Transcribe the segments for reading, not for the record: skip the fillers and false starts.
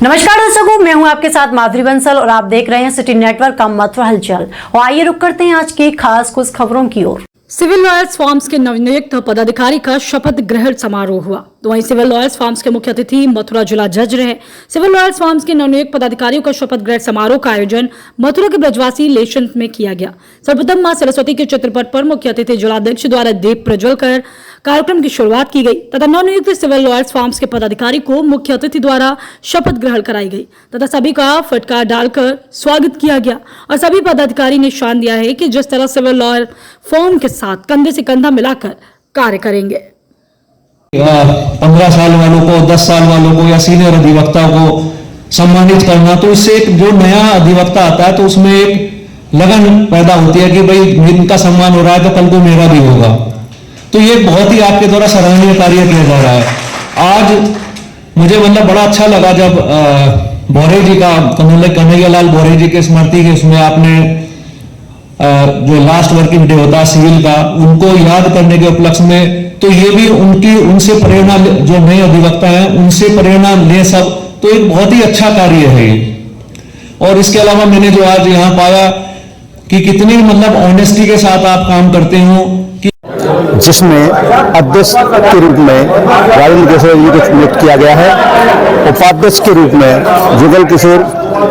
नमस्कार दर्शकों, मैं हूं आपके साथ माधुरी बंसल और आप देख रहे हैं सिटी नेटवर्क का मथुरा हलचल। और आइए रुक करते हैं आज की खास कुछ खबरों की ओर। सिविल लॉयर्स फॉर्म्स के नवनियुक्त पदाधिकारी का शपथ ग्रहण समारोह हुआ। तो वहीं सिविल लॉयर्स फॉर्म्स के मुख्य अतिथि मथुरा जिला जज रहे। सिविल लॉयर्स फॉर्म्स के नवनियुक्त पदाधिकारियों का शपथ ग्रहण समारोह का आयोजन मथुरा के ब्रजवासी लेशन में किया गया। सर्वप्रथम मां सरस्वती के चित्रपट पर मुख्य अतिथि जिलाध्यक्ष द्वारा दीप प्रज्वल कर कार्यक्रम की शुरुआत की गई तथा नवनियुक्त सिविल लॉयर्स फॉर्म्स के पदाधिकारी को मुख्य अतिथि द्वारा शपथ ग्रहण कराई गई तथा सभी का फटकार डालकर स्वागत किया गया। और सभी पदाधिकारी ने शान दिया है कि जिस तरह सिविल लॉयर फॉर्म के साथ कंधे से कंधा मिलाकर कार्य करेंगे। 15 साल वालों को, 10 साल वालों को या सीनियर अधिवक्ता को सम्मानित करना, तो इससे एक जो नया अधिवक्ता आता है तो उसमें एक लगन पैदा होती है कि भाई इनका सम्मान हो रहा है तो कल को मेरा भी होगा। तो ये बहुत ही आपके द्वारा सराहनीय कार्य किया जा रहा है। आज मुझे मतलब बड़ा अच्छा लगा जब बोरे जी का, कन्हैयालाल बोरे जी के स्मृति के उसमें आपने जो लास्ट वर्किंग डे होता है सिविल का, उनको याद करने के उपलक्ष्य में, तो ये भी उनसे प्रेरणा, जो नए अधिवक्ता हैं उनसे प्रेरणा ले सब, तो एक बहुत ही अच्छा कार्य है ये। और इसके अलावा मैंने जो आज यहाँ पाया कि कितनी मतलब ऑनेस्टी के साथ आप काम करते हो, जिसमें अध्यक्ष के रूप में राजेंद्र किशोर जी को नियुक्त किया गया है। उपाध्यक्ष के रूप में जुगल किशोर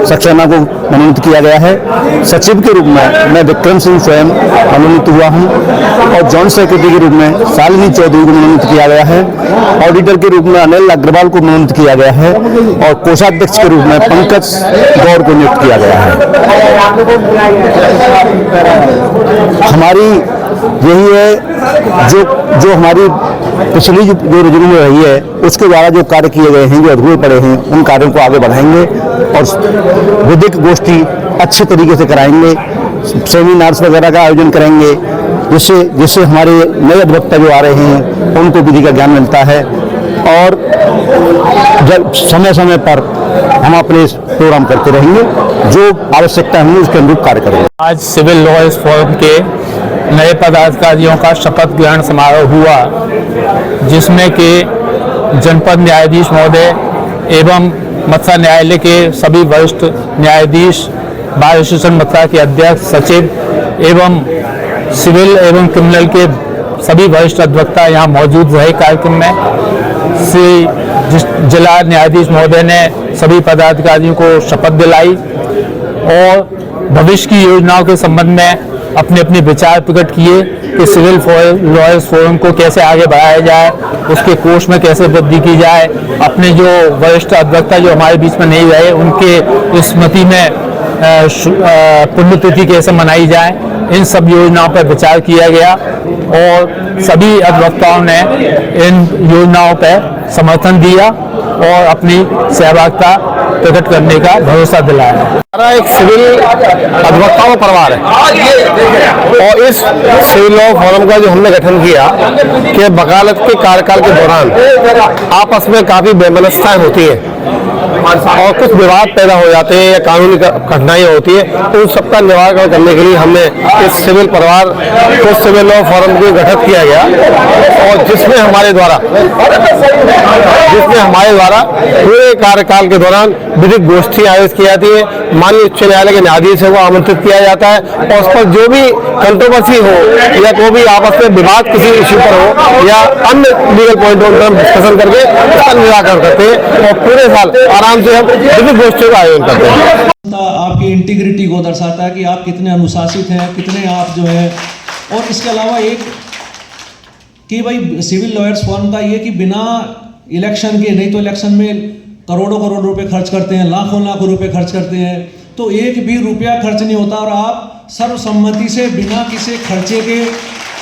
सक्सेना को मनोनीत किया गया है। सचिव के रूप में मैं विक्रम सिंह स्वयं मनोनीत हुआ हूं और जॉइंट सेक्रेटरी के रूप में शालिनी चौधरी को मनोनीत किया गया है। ऑडिटर के रूप में अनिल अग्रवाल को मनोनीत किया गया है और कोषाध्यक्ष के रूप में पंकज गौर को नियुक्त किया गया है। हमारी यही है जो हमारी पिछली जो रिज्यूम में रही है उसके द्वारा जो कार्य किए गए हैं, जो अधूरे पड़े हैं, उन कार्यों को आगे बढ़ाएंगे और विधिक गोष्ठी अच्छे तरीके से कराएंगे, सेमिनार्स वगैरह का आयोजन करेंगे, जिससे हमारे नए अधिवक्ता जो आ रहे हैं उनको विधि का ज्ञान मिलता है। और जब समय समय पर हम अपने प्रोग्राम करते रहेंगे, जो आवश्यकता है उसके अनुरूप कार्य करेंगे। आज सिविल लॉयर्स फोरम के नए पदाधिकारियों का शपथ ग्रहण समारोह हुआ, जिसमें कि जनपद न्यायाधीश महोदय एवं मथुरा न्यायालय के सभी वरिष्ठ न्यायाधीश, बार एसोसिएशन मथुरा के अध्यक्ष, सचिव एवं सिविल एवं क्रिमिनल के सभी वरिष्ठ अधिवक्ता यहाँ मौजूद रहे। कार्यक्रम में श्री जिला न्यायाधीश महोदय ने सभी पदाधिकारियों को शपथ दिलाई और भविष्य की योजनाओं के संबंध में अपने अपने विचार प्रकट किए कि सिविल लॉयर्स फोरम को कैसे आगे बढ़ाया जाए, उसके कोष में कैसे वृद्धि की जाए, अपने जो वरिष्ठ अधिवक्ता जो हमारे बीच में नहीं रहे उनके स्मृति में पुण्यतिथि कैसे मनाई जाए, इन सब योजनाओं पर विचार किया गया और सभी अधिवक्ताओं ने इन योजनाओं पर समर्थन दिया और अपनी सहभागिता प्रकट करने का भरोसा दिलाया। हमारा एक सिविल अधिवक्ताओं का परिवार है और इस सिविल लॉ फोरम का जो हमने गठन किया कि वकालत के कार्यकाल के दौरान आपस में काफी बेमनस्थाएं होती है और कुछ विवाद पैदा हो जाते हैं या कानूनी कठिनाइयां होती है, तो उन सबका निवारण करने के लिए हमने इस सिविल परिवार को सिविल लॉ फोरम को गठित किया गया और जिसमें हमारे द्वारा पूरे कार्यकाल के दौरान विधिक गोष्ठी आयोजित की जाती है। माननीय उच्च न्यायालय के न्यायाधीश को आमंत्रित किया जाता है और उस पर जो भी कंट्रोवर्सी हो या कोई भी आपस में विवाद किसी इश्यू पर हो या अन्य लीगल पॉइंट पर डिस्कशन करके उसका निराकरण करते हैं और पूरे साल आराम से हम विभिन्न गोष्ठियों का आयोजन करते हैं। आपकी इंटीग्रिटी को दर्शाता है कि आप कितने अनुशासित हैं, कितने आप जो है। और इसके अलावा एक कि भाई सिविल लॉयर्स फॉर्म का ये कि बिना इलेक्शन के, नहीं तो इलेक्शन में करोड़ों करोड़ रुपए खर्च करते हैं, लाखों लाखों रुपए खर्च करते हैं, तो एक भी रुपया खर्च नहीं होता और आप सर्वसम्मति से बिना किसी खर्चे के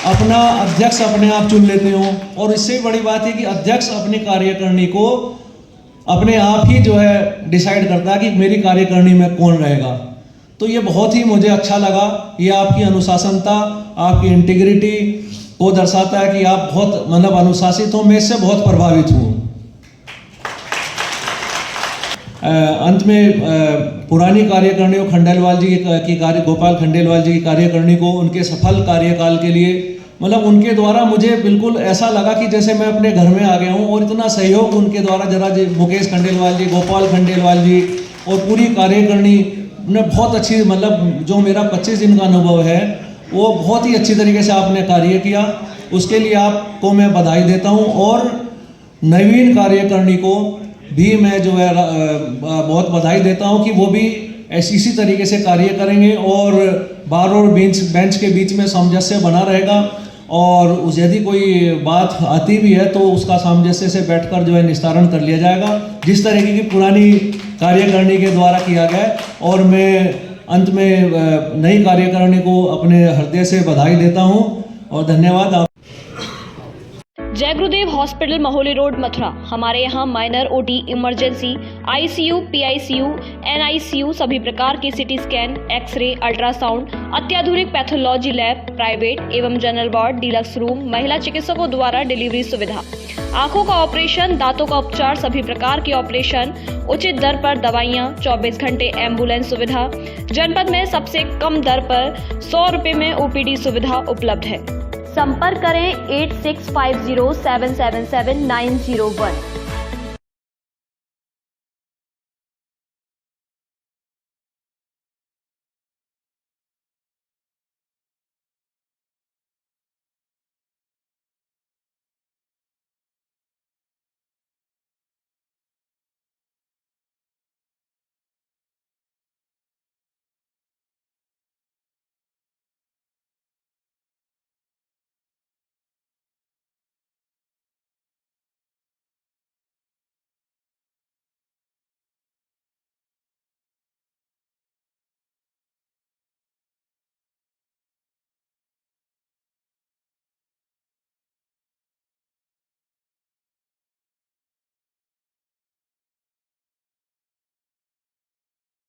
अपना अध्यक्ष अपने आप चुन लेते हो। और इससे बड़ी बात है कि अध्यक्ष अपनी कार्यकारिणी को अपने आप ही जो है डिसाइड करता है कि मेरी कार्यकारिणी में कौन रहेगा। तो ये बहुत ही मुझे अच्छा लगा। ये आपकी अनुशासनता, आपकी इंटीग्रिटी को दर्शाता है कि आप बहुत मतलब अनुशासित हो। मैं इससे बहुत प्रभावित हूँ। अंत में पुरानी कार्यकारिणी खंडेलवाल जी की गोपाल खंडेलवाल जी की कार्यकारिणी को उनके सफल कार्यकाल के लिए मतलब उनके द्वारा मुझे बिल्कुल ऐसा लगा कि जैसे मैं अपने घर में आ गया हूँ, और इतना सहयोग उनके द्वारा जरा जी मुकेश खंडेलवाल जी, गोपाल खंडेलवाल जी और पूरी कार्यकारिणी ने बहुत अच्छी, मतलब जो मेरा 25 दिन का अनुभव है वो बहुत ही अच्छी तरीके से आपने कार्य किया, उसके लिए आपको मैं बधाई देता हूँ। और नवीन कार्यकारिणी को भी मैं जो है बहुत बधाई देता हूँ कि वो भी इसी तरीके से कार्य करेंगे और बार और बेंच के बीच में सामंजस्य बना रहेगा, और यदि कोई बात आती भी है तो उसका सामंजस्य से बैठकर जो है निस्तारण कर लिया जाएगा, जिस तरीके की पुरानी कार्यकारिणी के द्वारा किया गया। और मैं अंत में नई कार्यकारिणी को अपने हृदय से बधाई देता हूं और धन्यवाद। जय गुरुदेव हॉस्पिटल महोली रोड मथुरा। हमारे यहाँ minor OT, emergency, ICU, PICU, NICU, सभी प्रकार के सिटी स्कैन, एक्सरे, अल्ट्रासाउंड, अत्याधुनिक पैथोलॉजी लैब, प्राइवेट एवं जनरल वार्ड, डीलक्स रूम, महिला चिकित्सकों द्वारा डिलीवरी सुविधा, आंखों का ऑपरेशन, दांतों का उपचार, सभी प्रकार के ऑपरेशन, उचित दर पर दवाइयाँ, 24 घंटे एम्बुलेंस सुविधा। जनपद में सबसे कम दर पर 100 रुपये में ओपीडी सुविधा उपलब्ध है। संपर्क करें 8650777901।